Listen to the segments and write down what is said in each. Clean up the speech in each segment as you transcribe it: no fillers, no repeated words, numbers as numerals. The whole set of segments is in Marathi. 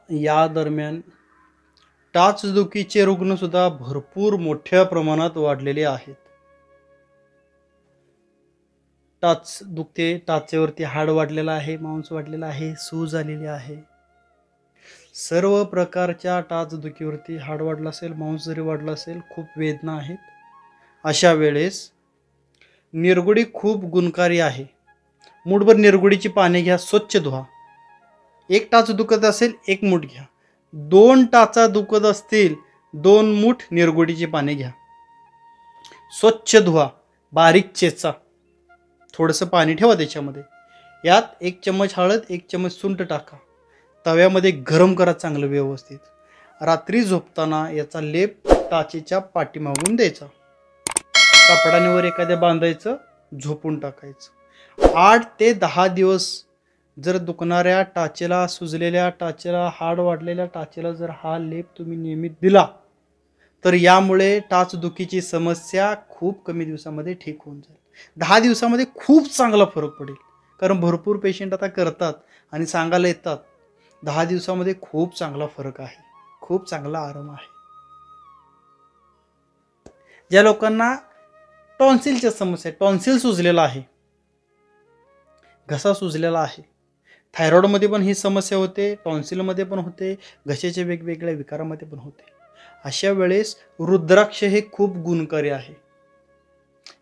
या दरम्यान टाचदुखीचे रुग्ण सुद्धा भरपूर मोठ्या प्रमाणात वाढलेले आहेत. टाच दुखते, टाचेवरती हाड वाढलेलं आहे, मांस वाढलेलं आहे, सूज आलेली आहे. सर्व प्रकारच्या टाचदुखीवरती हाड वाढलं असेल, मांस जरी वाढलं असेल, खूप वेदना आहेत. अशा वेळेस निरगुडी खूप गुणकारी आहे. मूठभर निरगुडीची पाने घ्या, स्वच्छ धुवा. एक टाच दुखत असेल, एक मूठ घ्या. 2 टाचा दुखत असतील, 2 मूठ निरगुडीची पाने घ्या, स्वच्छ धुवा, बारीक चेचा, थोडंसं पाणी ठेवा त्याच्यामध्ये. यात 1 चम्मच हळद, 1 चम्मच सुंठ टाका. तव्यामध्ये गरम करा चांगलं व्यवस्थित. रात्री झोपताना याचा लेप टाचेच्या पाठीमागून द्यायचा. कपड्याने वर एखाद्या बांधायचं, झोपून टाकायचं. 8 ते 10 दिवस जर दुखणाऱ्या टाचेला, सुजलेल्या टाचेला, हाड वाढलेल्या टाचेला जर हा लेप तुम्ही नियमित दिला तर यामुळे टाचदुखीची समस्या खूप कमी दिवसामध्ये ठीक होऊन जाईल. 10 दिवसामध्ये खूप चांगला फरक पडेल. कारण भरपूर पेशंट आता करतात आणि सांगायला येतात 10 दिवसामध्ये खूप चांगला फरक आहे, खूप चांगला आराम आहे. ज्या लोकांना टॉन्सिलच्या समस्या, टॉन्सिल सुजलेला आहे, घसा सुजलेला आहे, थायरॉइडमध्ये पण ही समस्या होते, टॉन्सिलमध्ये पण होते, घशाच्या वेगवेगळ्या विकारामध्ये पण होते. अशा वेळेस रुद्राक्ष हे खूप गुणकारी आहे.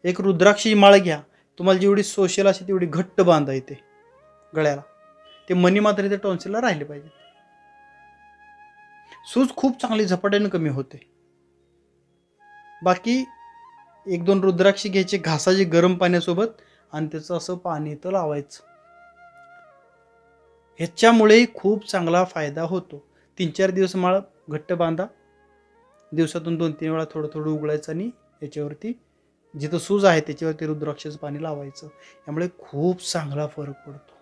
एक रुद्राक्षी माळ घ्या, तुम्हाला जेवढी सोशल असेल तेवढी घट्ट बांधा येते गळ्याला. ते मनी मात्र इथे टॉन्सिलला राहिले पाहिजे. सूज खूप चांगली झपाट्याने कमी होते. बाकी 1-2 रुद्राक्षी घ्यायचे, घासाचे गरम पाण्यासोबत आणि त्याचं असं पाणी इथं लावायचं. ह्याच्यामुळे खूप चांगला फायदा होतो. 3-4 दिवस माळ घट्ट बांधा, दिवसातून 2-3 वेळा थोडं थोडं उघडायचं आणि याच्यावरती जिथं सूज आहे त्याच्यावरती रुद्राक्षाचं पाणी लावायचं. यामुळे खूप चांगला फरक पडतो.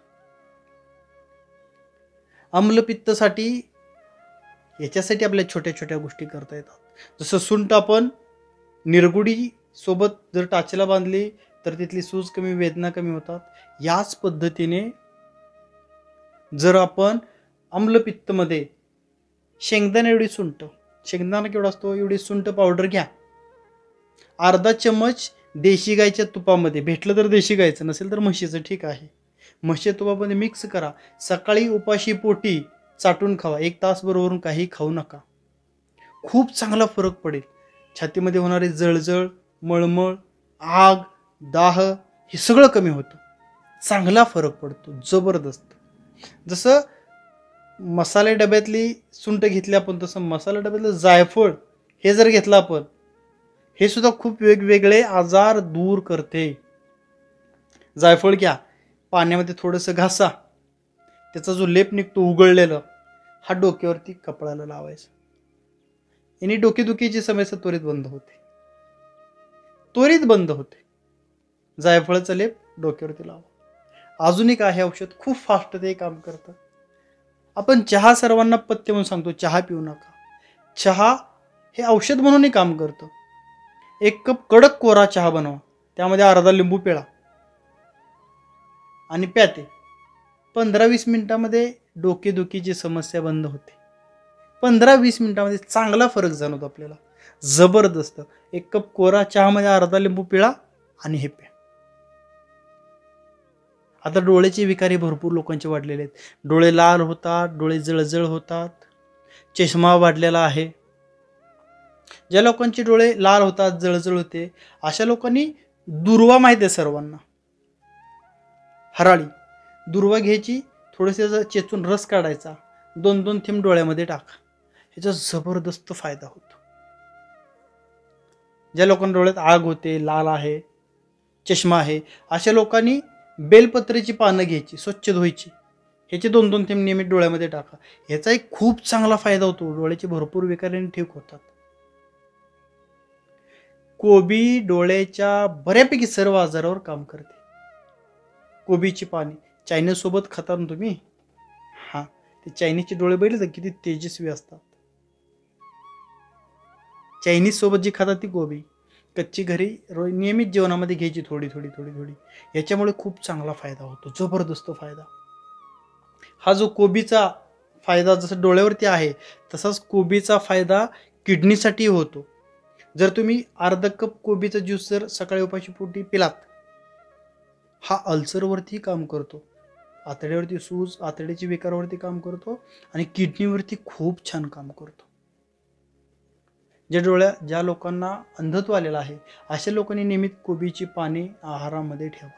आम्लपित्तासाठी याच्यासाठी आपल्या छोट्या छोट्या गोष्टी करता येतात. जसं सुंठ आपण निरगुडी सोबत जर टाचेला बांधली तर तिथली सूज कमी, वेदना कमी होतात. याच पद्धतीने जर आपण आम्लपित्तमध्ये शेंगदाणा एवढी सुंठ, शेंगदाणा केवढा असतो एवढी सुंठ पावडर घ्या. अर्धा चम्मच देशी गायच्या तुपामध्ये, भेटलं तर देशी गायचं, नसेल तर म्हशीचं ठीक आहे, म्हशीच्या तुपामध्ये मिक्स करा. सकाळी उपाशी पोटी चाटून खावा. 1 तास बरोबरून काही खाऊ नका. खूप चांगला फरक पडेल. छातीमध्ये होणारे जळजळ, मळमळ, आग, दाह हे सगळं कमी होतं. चांगला फरक पडतो, जबरदस्त. जसं मसाले डब्यातली सुंठ घेतली आपण, तसं मसाला डब्यातलं जायफळ हे जर घेतलं आपण, हे सुद्धा खूप वेगवेगळे आजार दूर करते. जायफळ घ्या, पाण्यामध्ये थोडंसं घासा, त्याचा जो लेप निघतो उघळलेलं, हा डोक्यावरती कपड्याला लावायचा. याने डोकेदुखीची समस्या त्वरित बंद होते, त्वरित बंद होते. जायफळाचा लेप डोक्यावरती लावा. अजून एक आहे औषध, खूप फास्ट ते काम करतं. आपण चहा सर्वांना पथ्य म्हणून सांगतो, चहा पिऊ नका. चहा हे औषध म्हणूनही काम करतं. 1 कप कडक कोरा चहा बनवा, त्यामध्ये अर्धा लिंबू पिळा आणि प्या. ते 15-20 मिनिटामध्ये डोकेदुखीची समस्या बंद होते. 15-20 मिनिटामध्ये चांगला फरक जाणवतो आपल्याला, जबरदस्त. 1 कप कोरा चहामध्ये अर्धा लिंबू पिळा आणि हे प्या. आता डोळ्याचे विकार भरपूर लोकांचे वाढलेले आहेत. डोळे लाल होतात, डोळे जळजळ होतात, चष्मा वाढलेला आहे. ज्या लोकांचे डोळे लाल होतात, जळजळ होते, अशा लोकांनी दुर्वा माहिती आहे सर्वांना, हराळी दुर्वा घ्यायची, थोडेसे चेचून रस काढायचा, 2-2 थेंब डोळ्यामध्ये टाका. ह्याचा जबरदस्त फायदा होतो. ज्या लोकांना डोळ्यात आग होते, लाल आहे, चष्मा आहे, अशा लोकांनी बेलपत्रेची पानं घ्यायची, स्वच्छ धुवायची, ह्याचे 2-2 थेंब नियमित डोळ्यामध्ये टाका. ह्याचा एक खूप चांगला फायदा होतो. डोळ्याचे भरपूर विकार ठीक होतात. कोबी डोळ्याच्या बऱ्यापैकी सर्व आजारावर काम करते. कोबीची पाने चायनीज सोबत खाता ना तुम्ही, हां, ते चायनीजचे डोळे बघितले तर किती तेजस्वी असतात. चायनीज सोबत जी खातात ती कोबी कच्ची घरी नियमित जेवणामध्ये घ्यायची, थोडी थोडी थोडी थोडी. याच्यामुळे खूप चांगला फायदा होतो, जबरदस्त फायदा. हा जो कोबीचा फायदा जसं डोळ्यावरती आहे तसाच कोबीचा फायदा किडनीसाठी होतो. जर तुम्ही अर्धा कप कोबीचा ज्यूस जर सकाळी उपाशी पोटी पिलात, हा अल्सरवरती काम करतो, आतड्यावरती सूज, आतड्याची विकारावरती काम करतो आणि किडनीवरती खूप छान काम करतो. ज्या लोकांना अंधत्व आलेलं आहे अशा लोकांनी नियमित कोबीची पाने आहारामध्ये ठेवा.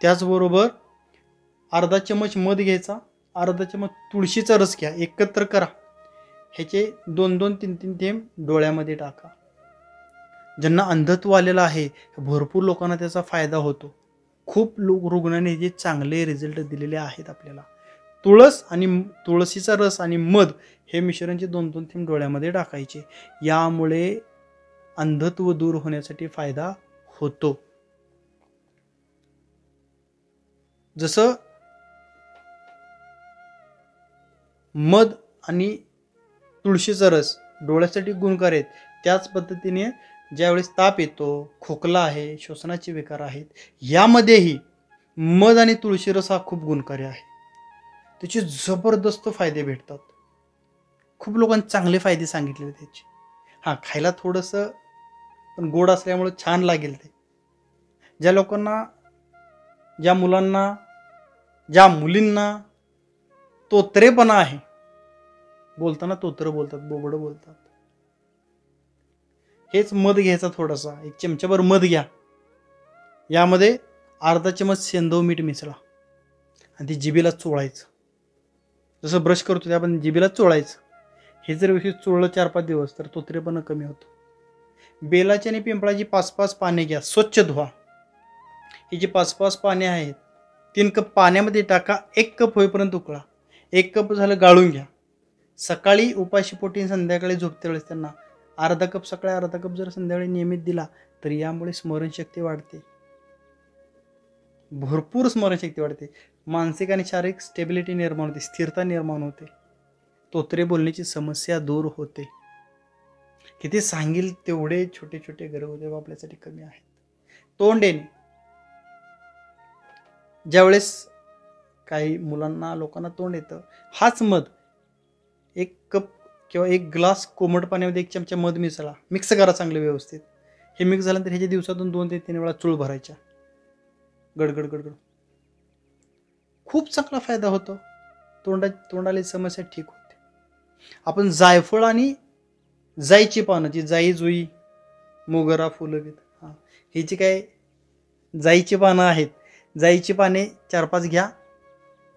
त्याचबरोबर अर्धा चमच मध घ्यायचा, अर्धा चमच तुळशीचा रस घ्या, एकत्र करा, ह्याचे 2-2, 3-3 थेंब डोळ्यामध्ये टाका. ज्यांना अंधत्व आलेलं आहे भरपूर लोकांना त्याचा फायदा होतो. खूप रुग्णांनी जे चांगले रिझल्ट दिलेले आहेत आपल्याला. तुळशीचा रस आणि मध हे मिश्रणचे 2-2 थेंब डोळ्यामध्ये टाकायचे. यामुळे अंधत्व दूर होण्यासाठी फायदा होतो. जसं मध आणि तुळशीचा रस डोळ्यासाठी गुणकारी आहेत, त्याच पद्धतीने ज्यावेळेस ताप येतो, खोकला आहे, श्वसनाचे विकार आहेत, यामध्येही मध आणि तुळशी रस हा खूप गुणकारी आहे. त्याचे जबरदस्त फायदे भेटतात. खूप लोकांनी चांगले फायदे सांगितलेले त्याचे. खायला थोडंसं पण गोड असल्यामुळे छान लागेल ते. ज्या लोकांना, ज्या मुलांना, ज्या मुलींना तोतरेपणा आहे, बोलताना तोतर बोलतात, बोबड बोलतात, हेच मध घ्यायचा, थोडासा 1 चमचाभर मध घ्या, यामध्ये अर्धा चमच सेंधव मीठ मिसळा आणि ती जिभेला चोळायचं. जसं ब्रश करतो ते आपण जिभेला चोळायचं. हे जर व्यवस्थित चोळलं 4-5 दिवस तर तोतरेपणा कमी होतो. बेलाची आणि पिंपळाची 5-5 पाने घ्या, स्वच्छ धुवा. ही जी 5-5 पाने आहेत 3 कप पाण्यामध्ये टाका, 1 कप होईपर्यंत उकळा. 1 कप झालं गाळून घ्या. सकाळी उपाशी पोटी, संध्याकाळी झोपते वेळेस त्यांना अर्धा कप सकाळी, अर्धा कप जर संध्याकाळी नियमित दिला तर यामुळे स्मरणशक्ती वाढते, भरपूर स्मरणशक्ती वाढते. मानसिक आणि शारीरिक स्टेबिलिटी निर्माण होते, स्थिरता निर्माण होते, तोतरे बोलण्याची समस्या दूर होते. किती सांगेल तेवढे छोटे छोटे गर्भदेव आपल्यासाठी कमी आहेत. तोंड येणे, ज्यावेळेस काही मुलांना, लोकांना तोंड येतं, हाच मध 1 कप किंवा 1 ग्लास कोमट पाण्यामध्ये 1 चमचा मध मिसळा, मिक्स करा चांगलं व्यवस्थित. हे मिक्स झाल्यानंतर ह्याच्या दिवसातून 2 ते 3 वेळा चूळ भरायच्या, गडगड गडगड. खूप चांगला फायदा होतो. तोंडाली समस्या ठीक होते. आपण जायफळ आणि जाईची पानं, जी जाई जुई मोगरा फुलं घेत, ही जी काय जाईची पानं आहेत, जाईची पाने 4-5 घ्या,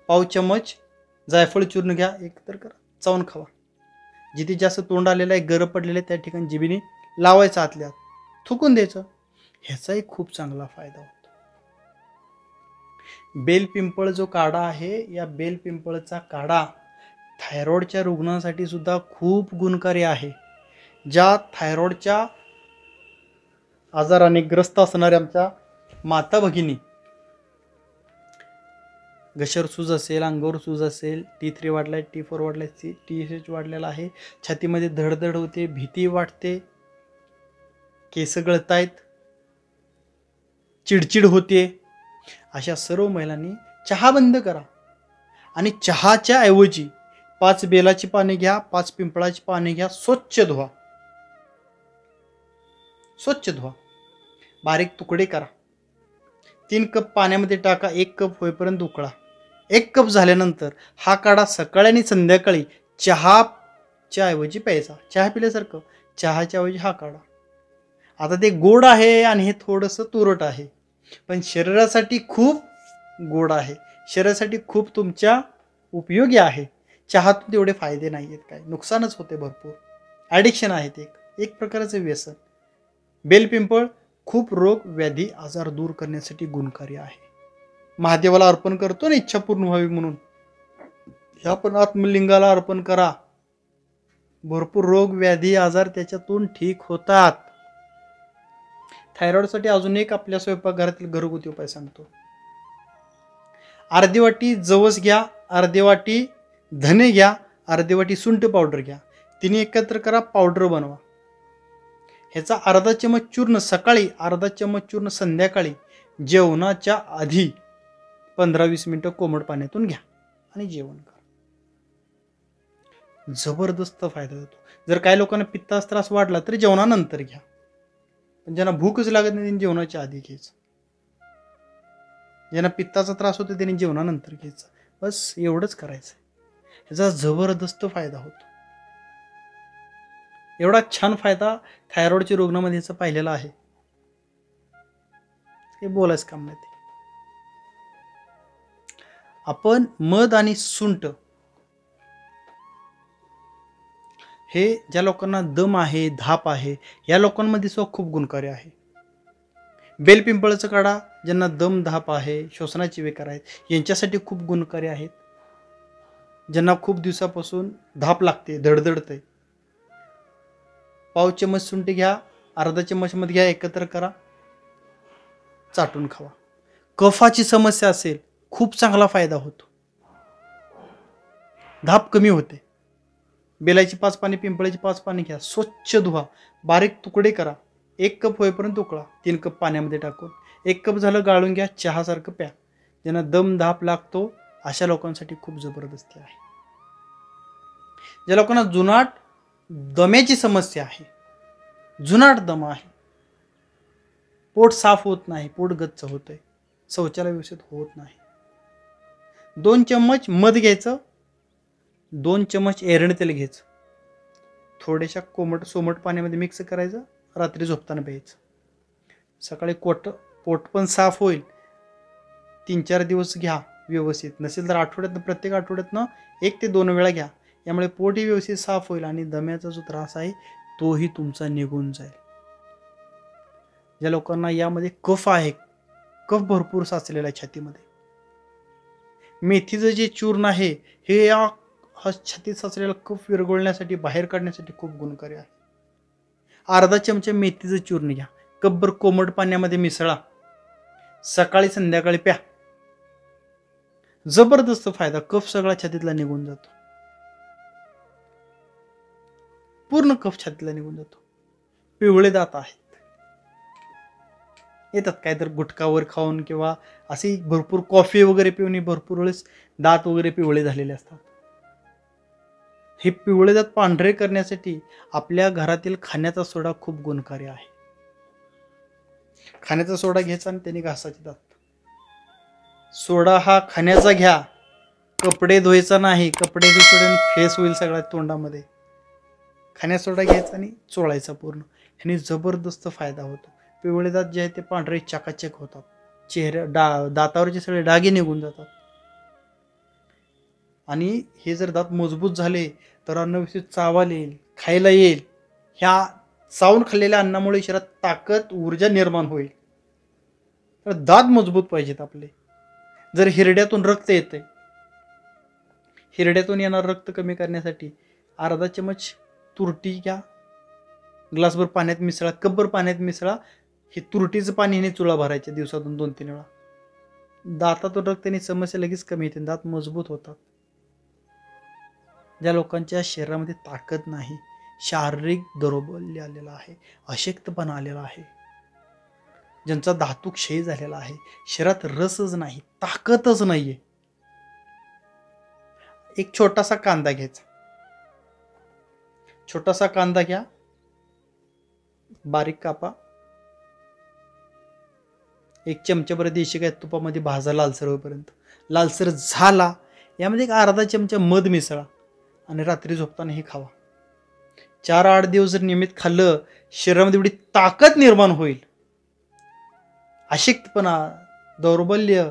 पाव चमच जायफळ चूर्ण घ्या, एकत्र करा, चावून खावा. जिथे जास्त तोंड आलेलं आहे, गरम पडलेलं आहे, त्या ठिकाणी जिभेने लावायचं, आतल्या थुकून द्यायचं. ह्याचाही खूप चांगला फायदा होतो. बेलपिंपळ जो काढा आहे, या बेलपिंपळचा काढा थायरॉइडच्या रुग्णांसाठी सुद्धा खूप गुणकारी आहे. ज्या थायरॉइडच्या आजाराने ग्रस्त असणाऱ्या आमच्या माता भगिनी, घशावर सूज असेल, अंगावर सूज असेल, T3 वाढलाय, T4 वाढलाय, TSH वाढलेला आहे, छातीमध्ये धडधड होते, भीती वाटते, केस गळतायत, चिडचिड होते, अशा सर्व महिलांनी चहा बंद करा आणि चहाच्या ऐवजी 5 बेलाची पाने घ्या, 5 पिंपळाची पाने घ्या, स्वच्छ धुवा, बारीक तुकडे करा, 3 कप पाण्यामध्ये टाका, 1 कप होईपर्यंत उकळा. 1 कप झाल्यानंतर हा काढा सकाळी आणि संध्याकाळी चहाच्या ऐवजी प्यायचा. चहा पिल्यासारखं, चहाच्या ऐवजी हा काढा. आता ते गोड आहे आणि हे थोडंसं तुरट आहे, पण शरीरासाठी खूप गोड आहे, शरीरासाठी खूप तुमच्या उपयोगी आहे. चहातून तेवढे फायदे नाही आहेत, काय नुकसानच होते भरपूर. ॲडिक्शन आहे ते, एक प्रकारचं व्यसन. बेलपिंपळ खूप रोग, व्याधी, आजार दूर करण्यासाठी गुणकारी आहे. महादेवाला अर्पण करतो ना, इच्छा पूर्ण व्हावी म्हणून, ह्या पण आत्मलिंगाला अर्पण करा. भरपूर रोग, व्याधी, आजार त्याच्यातून ठीक होतात. थायरॉइडसाठी अजून एक आपल्या स्वयंपाकघरातील घरगुती उपाय सांगतो. अर्धी वाटी जवस घ्या, अर्धी वाटी धने घ्या, अर्धी वाटी सुंठ पावडर घ्या, तिन्ही एकत्र करा, पावडर बनवा. ह्याचा अर्धा चमच चूर्ण सकाळी, अर्धा चमच चूर्ण संध्याकाळी, जेवणाच्या आधी 15-20 मिनिटं कोमट पाण्यातून घ्या आणि जेवण करा. जबरदस्त फायदा होतो. जर काही लोकांना पित्ताचा त्रास वाढला तरी जेवणानंतर घ्या, पण ज्यांना भूकच लागत नाही त्यांनी जेवणाच्या आधी घ्यायचं. ज्यांना पित्ताचा त्रास होतो त्यांनी जेवणानंतर घ्यायचं. बस एवढंच करायचं. ह्याचा जबरदस्त फायदा होतो. एवढा छान फायदा थायरॉइडच्या रुग्णामध्ये ह्याचा पाहिलेला आहे, हे बोलायचं काम नाही. आपण मध आणि सुंठ हे ज्या लोकांना दम आहे, धाप आहे, या लोकांमध्ये सुद्धा खूप गुणकारी आहे. बेलपिंपळाचा काढा ज्यांना दम धाप आहे, श्वसनाचे विकार आहेत, यांच्यासाठी खूप गुणकारी आहेत. ज्यांना खूप दिवसापासून धाप लागते, धडधडते, पाव चम्मच सुंठ घ्या, अर्धा चम्मच मध घ्या, एकत्र करा, चाटून खावा. कफाची समस्या असेल खूप चांगला फायदा होतो. धाप कमी होते. बेलाची 5 पाने, पिंपळाची 5 पाने घ्या, स्वच्छ धुवा, बारीक तुकडे करा, 1 कप होईपर्यंत उकळा, 3 कप पाण्यामध्ये टाकून. 1 कप झालं गाळून घ्या, चहासारखं प्या. ज्यांना दम धाप लागतो अशा लोकांसाठी खूप जबरदस्ती आहे. ज्या लोकांना जुनाट दम्याची समस्या आहे, जुनाट दमा आहे, पोट साफ होत नाही, पोट गच्च होतंय, शौचालय व्यवस्थित होत नाही, 2 चम्मच मध घ्यायचं, 2 चम्मच एरंड तेल घ्यायचं, थोड्याशा सोमट पाण्यामध्ये मिक्स करायचं, रात्री झोपताना प्यायचं. सकाळी पोट पण साफ होईल. 3-4 दिवस घ्या व्यवस्थित. नसेल तर प्रत्येक आठवड्यातनं 1 ते 2 वेळा घ्या. यामुळे पोटही व्यवस्थित साफ होईल आणि दम्याचा जो त्रास आहे तोही तुमचा निघून जाईल. ज्या लोकांना यामध्ये कफ आहे, कफ भरपूर साचलेला आहे छातीमध्ये, मेथीचं जे चूर्ण आहे हे या छातीत साचलेला कफ विरघळण्यासाठी, बाहेर काढण्यासाठी खूप गुणकारी आहे. अर्धा चमचा मेथीचं चूर्ण घ्या, कपभर कोमट पाण्यामध्ये मिसळा, सकाळी संध्याकाळी प्या. जबरदस्त फायदा, कफ सगळा छातीतला निघून जातो, पूर्ण कफ छातीतला निघून जातो. पिवळे दात आहेत, येतात काय तर गुटखावर खाऊन किंवा अशी भरपूर कॉफी वगैरे पिऊन भरपूर वेळेस दात वगैरे पिवळे झालेले असतात. हे पिवळे दात पांढरे करण्यासाठी आपल्या घरातील खाण्याचा सोडा खूप गुणकारी आहे. खाण्याचा सोडा घ्यायचा आणि त्याने घासाचे दात. सोडा हा खाण्याचा घ्या, कपडे धुवायचा नाही, कपडे धुसून फेस होईल सगळ्यात तोंडामध्ये. खाण्याचा सोडा घ्यायचा आणि चोळायचा पूर्ण. ह्याने जबरदस्त फायदा होतो. पिवळे दात जे आहेत ते पांढरे चकाचक होतात, दातावरचे सगळे डागे निघून जातात. आणि हे जर दात मजबूत झाले तर अन्न व्यवस्थित चावायला येईल, खायला येईल. ह्या चावून खाल्लेल्या अन्नामुळे शरीरात ताकद, ऊर्जा निर्माण होईल. तर दात मजबूत पाहिजेत आपले. जर हिरड्यातून रक्त येते, हिरड्यातून येणार रक्त कमी करण्यासाठी अर्धा चमच तुरटी घ्या, ग्लासभर पाण्यात मिसळा, कपभर पाण्यात मिसळा. हे तुरटीचं पाणी ह्याने चुळा भरायच्या दिवसातून 2-3 वेळा. दातातून रक्ताने समस्या लगेच कमी येते, दात मजबूत होतात. ज्या लोकांच्या शरीरामध्ये ताकद नाही, शारीरिक दौर्बल्य आलेला आहे, अशक्तपणा आलेला आहे, ज्यांचा धातू क्षय झालेला आहे, शरीरात रसच नाही, ताकदच नाहीये, एक छोटासा कांदा घ्यायचा. छोटासा कांदा घ्या, बारीक कापा, 1 चमचाभर देशी गाय तुपामध्ये भाजा लालसर होईपर्यंत. लालसर झाला यामध्ये 1 अर्धा चमचा मध मिसळा आणि रात्री झोपताना हे खावा. 4-8 दिवस जर नियमित खाल्लं, शरीरामध्ये एवढी ताकद निर्माण होईल, अशक्तपणा, दौर्बल्य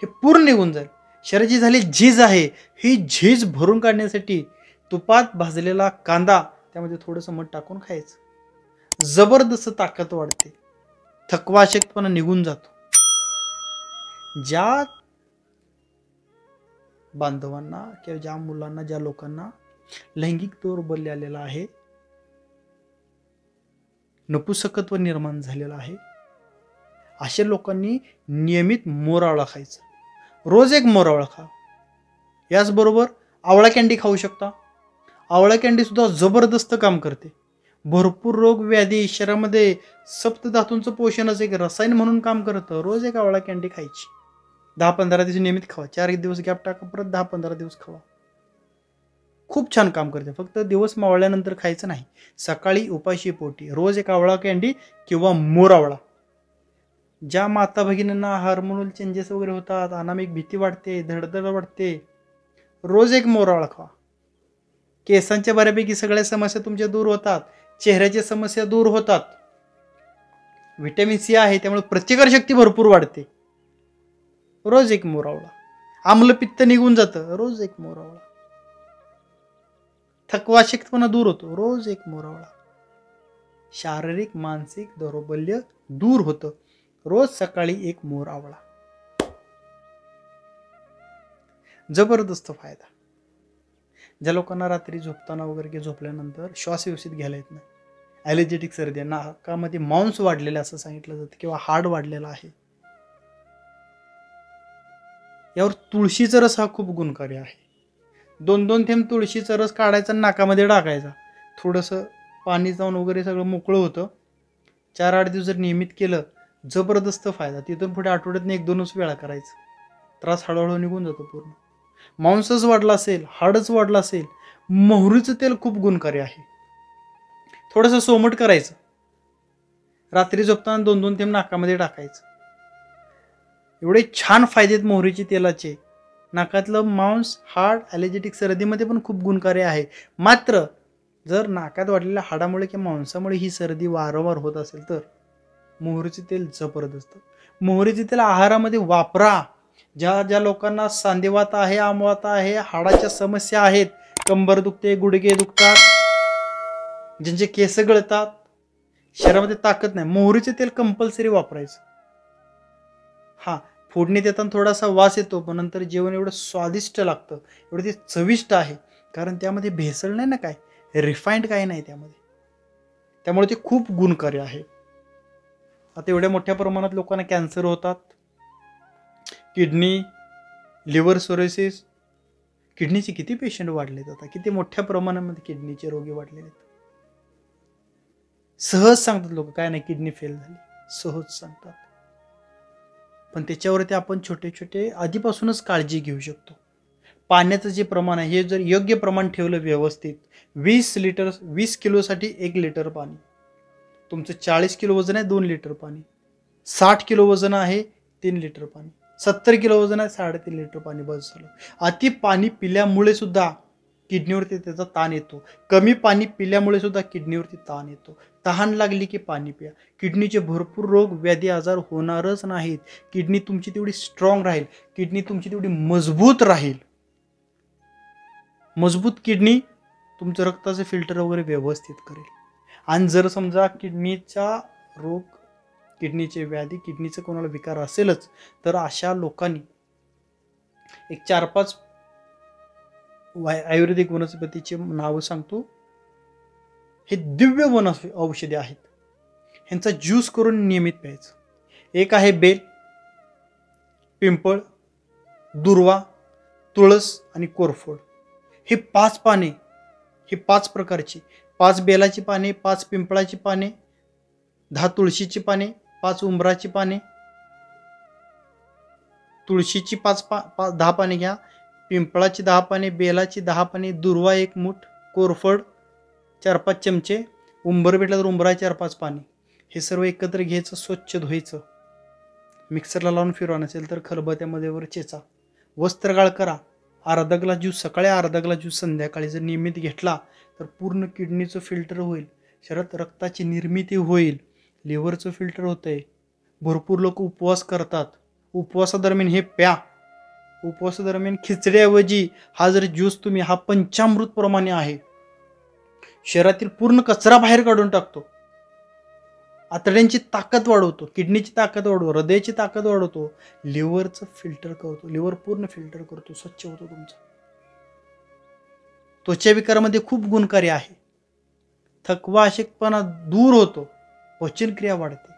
हे पूर्ण निघून जाईल. शरीराची झाली झीज आहे, ही झीज भरून काढण्यासाठी तुपात भाजलेला कांदा, त्यामध्ये थोडंसं मध टाकून खायचं. जबरदस्त ताकद वाढते, थकवा, अशक्तपणा निघून जातो. ज्या बांधवांना किंवा ज्या मुलांना, ज्या लोकांना लैंगिक दौर्बल्य आलेला आहे, नपुंसकत्व निर्माण झालेलं आहे, अशा लोकांनी नियमित मोरावळा खायचा. रोज 1 मोरावळा खा. याचबरोबर आवळा कॅन्डी खाऊ शकता. आवळा कॅन्डी सुद्धा जबरदस्त काम करते. भरपूर रोग व्याधी, शरीरामध्ये सप्तधातूंचं पोषणाचं एक रसायन म्हणून काम करतं. रोज 1 आवळा कॅन्डी खायची. 10-15 दिवस नियमित खावा. 4 दिवस गॅप टाका, परत 10-15 दिवस खावा. खूप छान काम करते. फक्त दिवस मावळल्यानंतर खायचं नाही, सकाळी उपाशी पोटी रोज एक आवळा कँडी किंवा मोर आवळा. ज्या माता भगिनींना हार्मोनल चेंजेस वगैरे होतात, अनामिक भीती वाटते, धडधड वाटते, रोज एक मोर आवळा खा. केसांच्या बऱ्यापैकी सगळ्या समस्या तुमच्या दूर होतात, चेहऱ्याच्या समस्या दूर होतात. व्हिटॅमिन सी आहे त्यामुळे प्रतिकारशक्ती भरपूर वाढते. रोज एक मोर आवळा. आम्लपित्त निघून जातं, रोज एक मोर आवळा. थकवा अशक्तपणा दूर होतो, रोज एक मोर आवळा. शारीरिक मानसिक दौर्बल्य दूर होतं, रोज सकाळी एक मोर आवळा. जबरदस्त फायदा. ज्या लोकांना रात्री झोपताना वगैरे की झोपल्यानंतर श्वास व्यवस्थित घ्यायला येत नाही, ॲलर्जेटिक सर्दी, नाकामध्ये मांस वाढलेलं असं सांगितलं जातं किंवा हाड वाढलेला आहे, यावर तुळशीचा रस हा खूप गुणकारी आहे. 2-2 थेंब तुळशीचा रस काढायचा, नाकामध्ये टाकायचा, थोडंसं पाणी जाऊन वगैरे सगळं मोकळं होतं. 4-8 दिवस जर नियमित केलं, जबरदस्त फायदा. तिथून पुढे आठवड्यातून 1-2च वेळा करायचं, त्रास हळूहळू निघून जातो पूर्ण. मांसच वाढला असेल, हाडच वाढला असेल, मोहरीचं तेल खूप गुणकारी आहे. थोडंसं सोमट करायचं, रात्री झोपताना 2-2 थेंब नाकामध्ये टाकायचं. एवढे छान फायदे आहेत मोहरीच्या तेलाचे. नाकातलं मांस, हाड, ॲलर्जेटिक सर्दीमध्ये पण खूप गुणकारी आहे. मात्र जर नाकात वाढलेल्या हाडामुळे किंवा मांसामुळे ही सर्दी वारंवार होत असेल तर मोहरीचे तेल जबरदस्त. मोहरीचे तेल आहारामध्ये वापरा. ज्या लोकांना सांधेवात आहे, आमवात आहे, हाडाच्या समस्या आहेत, कंबर दुखते, गुडघे दुखतात, ज्यांचे केस गळतात, शरीरामध्ये ताकद नाही, मोहरीचे तेल कंपल्सरी वापरायचं. हा, फोडणी देताना थोडासा वास येतो, पण नंतर जेवण एवढं स्वादिष्ट लागतं, एवढं ते चविष्ट आहे, कारण त्यामध्ये भेसळ नाही ना, काय रिफाईंड काही नाही त्यामध्ये, त्यामुळे ते खूप गुणकारी आहे. आता एवढ्या मोठ्या प्रमाणात लोकांना कॅन्सर होतात, किडनी, लिव्हर सिरोसिस, किडनीचे किती पेशंट वाढलेत आता, किती मोठ्या प्रमाणामध्ये किडनीचे रोगी वाढलेले आहेत. सहज सांगतात लोक, काय नाही किडनी फेल झाली, सहज सांगतात. पण त्याच्यावरती आपण छोटे छोटे आधीपासूनच काळजी घेऊ शकतो. पाण्याचं जे प्रमाण आहे, हे जर योग्य प्रमाण ठेवलं व्यवस्थित, 20 किलोसाठी 1 लिटर पाणी. तुमचं 40 किलो वजन आहे, 2 लिटर पाणी. 60 किलो वजन आहे, 3 लिटर पाणी. 70 किलो वजन आहे, 3.5 लिटर पाणी बस झालं. अति पाणी पिल्यामुळे सुद्धा किडनीवरती त्याचा ताण येतो. कमी पाणी पिल्यामुळे सुद्धा किडनीवरती ताण येतो. तहान लागली की पाणी प्या. किडनीचे भरपूर रोग, व्याधी, आजार होणारच नाहीत. किडनी तुमची तेवढी स्ट्रॉंग राहील, किडनी तुमची तेवढी मजबूत राहील. मजबूत किडनी तुमचं रक्ताचं फिल्टर वगैरे व्यवस्थित करेल. आणि जर समजा किडनीचा रोग, किडनीचे व्याधी, किडनीचं कोणाला विकार असेलच, तर अशा लोकांनी एक 4-5 आयुर्वेदिक वनस्पतीचे नावं सांगतो. हे दिव्य औषधे आहेत, ह्यांचा ज्यूस करून नियमित प्यायचं. एक आहे बेल, पिंपळ, दुर्वा, तुळस आणि कोरफड. हे 5 पाने, ही 5 प्रकारची, 5 बेलाची पाने, 5 पिंपळाची पाने, 10 तुळशीची पाने, 5 उंबराची पाने. तुळशीची 10 पाने घ्या, पिंपळाची 10 पाने, बेलाची 10 पाने, दुर्वा 1 मूठ, कोरफड 4-5 चमचे, उंबर भेटला तर उंबरा 4-5 पाने. हे सर्व एकत्र घ्यायचं, स्वच्छ धुवायचं, मिक्सरला लावून फिरवा, नसेल तर खलबत्त्यामध्ये वर चेचा, वस्त्रगाळ करा. अर्धा ग्लास ज्यूस सकाळी, अर्धा ग्लास ज्यूस संध्याकाळी जर नियमित घेतला तर पूर्ण किडनीचं फिल्टर होईल, शरीरात रक्ताची निर्मिती होईल, लिव्हरचं फिल्टर होतंय. भरपूर लोक उपवास करतात, उपवासादरम्यान हे प्या. उपवासादरम्यान खिचड्याऐवजी हा जर ज्यूस तुम्ही, हा पंचामृत प्रमाणे आहे, शरीरातील पूर्ण कचरा बाहेर काढून टाकतो, आतड्यांची ताकद वाढवतो, किडनीची ताकद वाढवतो, हृदयाची ताकद वाढवतो, लिव्हरचं फिल्टर करतो, लिव्हर पूर्ण फिल्टर करतो, स्वच्छ होतो तुमचं. त्वचा विकारामध्ये खूप गुणकारी आहे. थकवा अशक्तपणा दूर होतो, पचनक्रिया वाढते.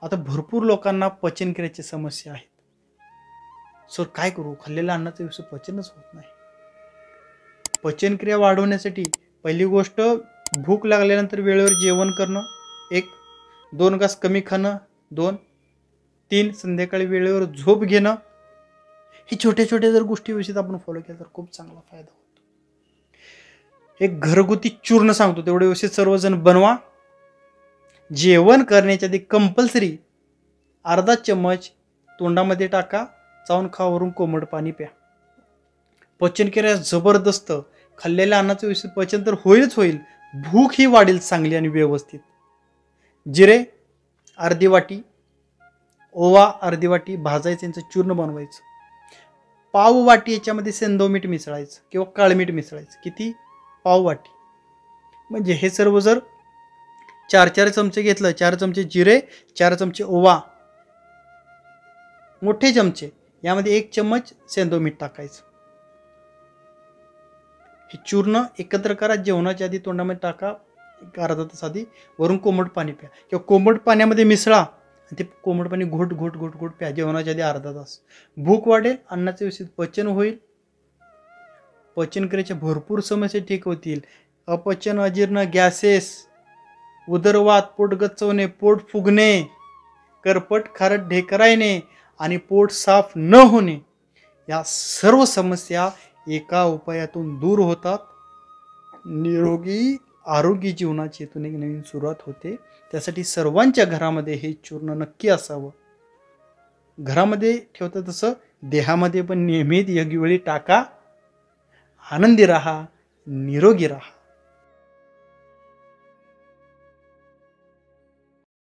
आता भरपूर लोकांना पचनक्रियेची समस्या आहेत. सर काय करू, खाल्लेल्या अन्नाचं व्यवस्थित पचनच होत नाही. पचनक्रिया वाढवण्यासाठी पहिली गोष्ट, भूक लागल्यानंतर वेळेवर जेवण करणं, 1-2 घास कमी खाणं, 2-3 संध्याकाळी वेळेवर झोप घेणं. ही छोट्या छोट्या जर गोष्टी व्यवस्थित आपण फॉलो केल्या तर खूप चांगला फायदा होतो. एक घरगुती चूर्ण सांगतो, तेवढे व्यवस्थित सर्वजण बनवा. जेवण करण्याच्या आधी कंपल्सरी अर्धा चम्मच तोंडामध्ये टाका, चावून खा, वरून कोमट पाणी प्या. पचनक्रिया जबरदस्त, खाल्लेल्या अन्नाचं व्यवस्थित पचन तर होईलच होईल, भूक ही वाढेल चांगली आणि व्यवस्थित. जिरे अर्धी वाटी, ओवा अर्धी वाटी भाजायचं, यांचं चूर्ण बनवायचं. पाव वाटी याच्यामध्ये सेंधव मीठ मिसळायचं किंवा काळमीठ मिसळायचं. किती? पाव वाटी. म्हणजे हे सर्व जर 4 चमचे घेतलं, 4 चमचे जिरे, 4 चमचे ओवा, मोठे चमचे, यामध्ये 1 चम्मच सेंधव मीठ टाकायचं. हे चूर्ण एकत्र करा, जेवणाच्या आधी तोंडामध्ये टाका, एक अर्धा तास आधी, वरून कोमट पाणी प्या किंवा कोमट पाण्यामध्ये मिसळा आणि ते कोमट पाणी घोट घोट घोट घोट प्या जेवणाच्या आधी अर्धा तास. भूक वाढेल, अन्नाचे व्यवस्थित पचन होईल, पचनक्रियेच्या भरपूर समस्या ठीक होतील. अपचन, अजीर्ण, गॅसेस, उदरवात, पोट गच्चवणे, पोट फुगणे, करपट खारट ढेकरायने आणि पोट साफ न होणे, या सर्व समस्या एका उपायातून दूर होतात. निरोगी आरोग्य जीवनाची इथून एक नवीन सुरुवात होते. त्यासाठी सर्वांच्या घरामध्ये हे चूर्ण नक्की असावं. घरामध्ये ठेवतं तसं देहामध्ये पण नियमित योग्य वेळी टाका. आनंदी राहा, निरोगी राहा.